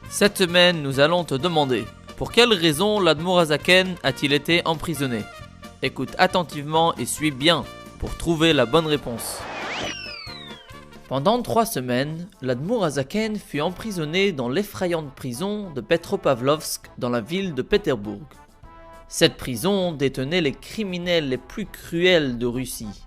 Cette semaine, nous allons te demander pour quelle raison l'Admour Hazaken a-t-il été emprisonné? Écoute attentivement et suis bien pour trouver la bonne réponse. Pendant 3 semaines, l'Admour Hazaken fut emprisonné dans l'effrayante prison de Petropavlovsk dans la ville de Pétersbourg. Cette prison détenait les criminels les plus cruels de Russie.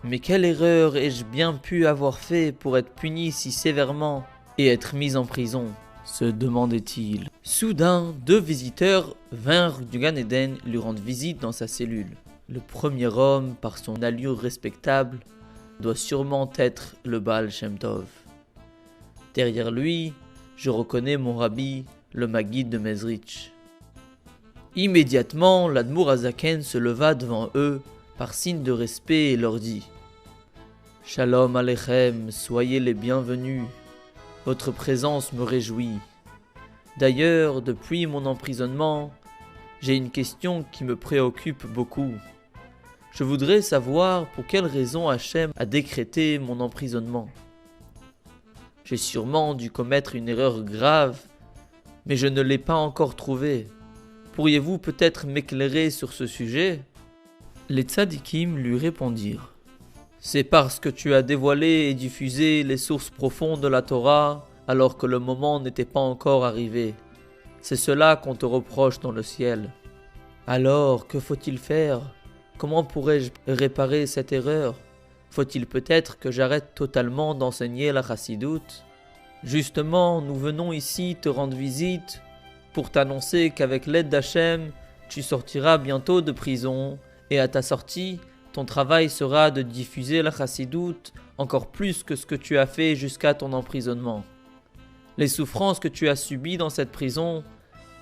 Mais quelle erreur ai-je bien pu avoir fait pour être puni si sévèrement et être mis en prison, se demandait-il. Soudain, 2 visiteurs vinrent du Gan Eden lui rendre visite dans sa cellule. Le premier homme, par son allure respectable, doit sûrement être le Baal Shem Tov. Derrière lui, je reconnais mon rabbi, le Maguide de Mezrich. Immédiatement, l'Admour Hazaken se leva devant eux par signe de respect et leur dit « Shalom Aleichem, soyez les bienvenus. Votre présence me réjouit. D'ailleurs, depuis mon emprisonnement, j'ai une question qui me préoccupe beaucoup. Je voudrais savoir pour quelle raison Hachem a décrété mon emprisonnement. J'ai sûrement dû commettre une erreur grave, mais je ne l'ai pas encore trouvée. Pourriez-vous peut-être m'éclairer sur ce sujet ?» Les tzadikim lui répondirent. C'est parce que tu as dévoilé et diffusé les sources profondes de la Torah alors que le moment n'était pas encore arrivé. C'est cela qu'on te reproche dans le ciel. Alors, que faut-il faire? Comment pourrais-je réparer cette erreur? Faut-il peut-être que j'arrête totalement d'enseigner la chassidoute? Justement, nous venons ici te rendre visite pour t'annoncer qu'avec l'aide d'Hachem, tu sortiras bientôt de prison et à ta sortie, ton travail sera de diffuser la chassidoute encore plus que ce que tu as fait jusqu'à ton emprisonnement. Les souffrances que tu as subies dans cette prison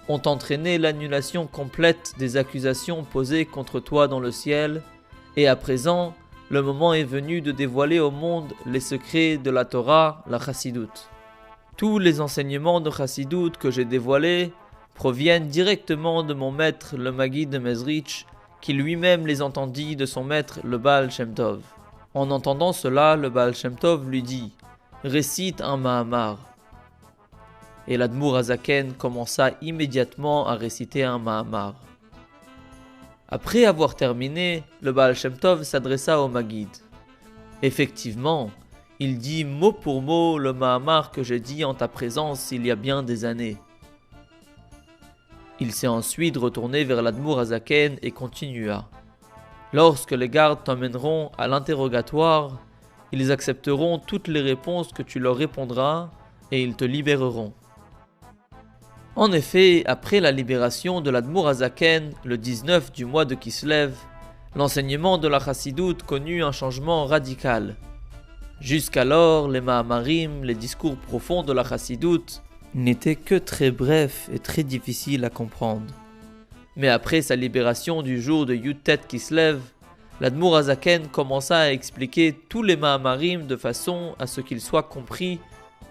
ont entraîné l'annulation complète des accusations posées contre toi dans le ciel, et à présent, le moment est venu de dévoiler au monde les secrets de la Torah, la chassidoute. Tous les enseignements de chassidoute que j'ai dévoilés proviennent directement de mon maître, le Maguide de Mezrich, qui lui-même les entendit de son maître, le Baal Shem Tov. En entendant cela, le Baal Shem Tov lui dit « Récite un Mahamar ». Et l'Admour Hazaken commença immédiatement à réciter un Mahamar. Après avoir terminé, le Baal Shem Tov s'adressa au Maguide. Effectivement, il dit mot pour mot le Mahamar que j'ai dit en ta présence il y a bien des années. Il s'est ensuite retourné vers l'Admour Hazaken et continua. Lorsque les gardes t'emmèneront à l'interrogatoire, ils accepteront toutes les réponses que tu leur répondras et ils te libéreront. En effet, après la libération de l'Admour Hazaken, le 19 du mois de Kislev, l'enseignement de la chassidoute connut un changement radical. Jusqu'alors, les Mahamarim, les discours profonds de la chassidoute, n'étaient que très brefs et très difficiles à comprendre. Mais après sa libération du jour de Yud-Tet Kislev, l'Admour Hazaken commença à expliquer tous les Mahamarim de façon à ce qu'ils soient compris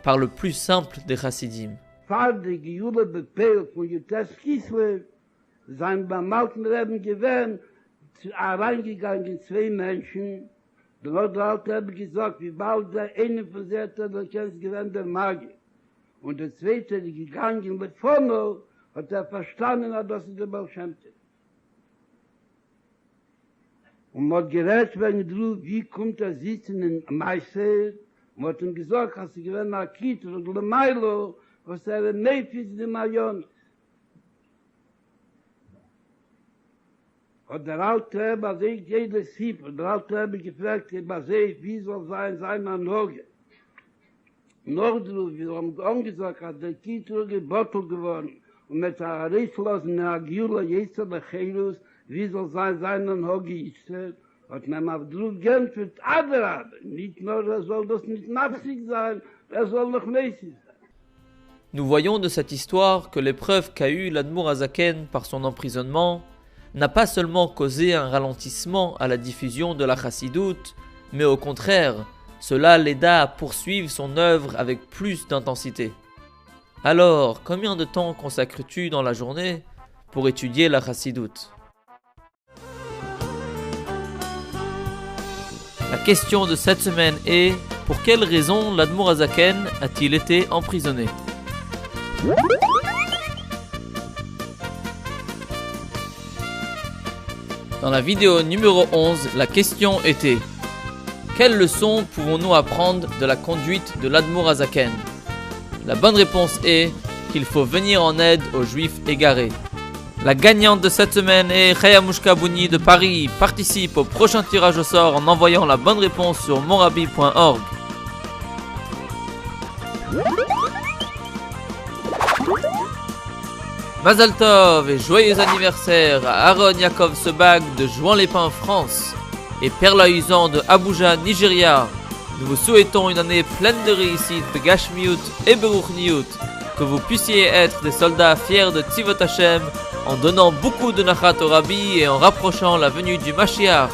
par le plus simple des chassidim. Fardig Jule bepeilt von Yud-Tet Kislev, sein beim alten Leben gewähnt, reingegangen 2 Menschen, der alte Rebbe gesagt, wie bald der eine von der kennt gewähnt der Magier. Und der zweite, der gegangen mit vorne, hat verstanden, dass es der Baal Shem Tov. Und man hat gerät, wenn du, wie kommt sitzen in Meister, und hat ihm gesagt, hast du gewähnt nach Kita und Lemailo, was Nefis de Mayon. Und der alte Rebbe, als jedes Hieb, und der alte Rebbe gefragt, wie soll sein Anloge? Nordruf, wir haben angesagt, hat der Kittel gebottelt geworden. Und mit der Rifflosen, der Agiula, Jeser, der Cheirus, wie soll sein Anloge ist, hat man auf Druck geantwortet, aber nicht nur, soll das nicht nafsig sein, soll noch mäßig sein. Nous voyons de cette histoire que l'épreuve qu'a eue l'Admour Hazaken par son emprisonnement n'a pas seulement causé un ralentissement à la diffusion de la chassidoute, mais au contraire, Cela l'aida à poursuivre son œuvre avec plus d'intensité. Alors, combien de temps consacres-tu dans la journée pour étudier la chassidoute? La question de cette semaine est: pour quelle raison l'Admour HaZaken a-t-il été emprisonné? Dans la vidéo numéro 11, la question était: quelles leçons pouvons-nous apprendre de la conduite de l'Admour HaZaken? La bonne réponse est qu'il faut venir en aide aux Juifs égarés. La gagnante de cette semaine est Chaya Mouchkabouni de Paris. Participe au prochain tirage au sort en envoyant la bonne réponse sur monrabi.org. Mazal Tov et joyeux anniversaire à Aaron Yaakov Sebag de Jouan-les-Pins, France, et Perla Usan de Abuja, Nigeria. Nous vous souhaitons une année pleine de réussite, de Gashmiut et Beruchniut, que vous puissiez être des soldats fiers de Tzivot Hashem en donnant beaucoup de Nachat au Rabbi et en rapprochant la venue du Mashiach.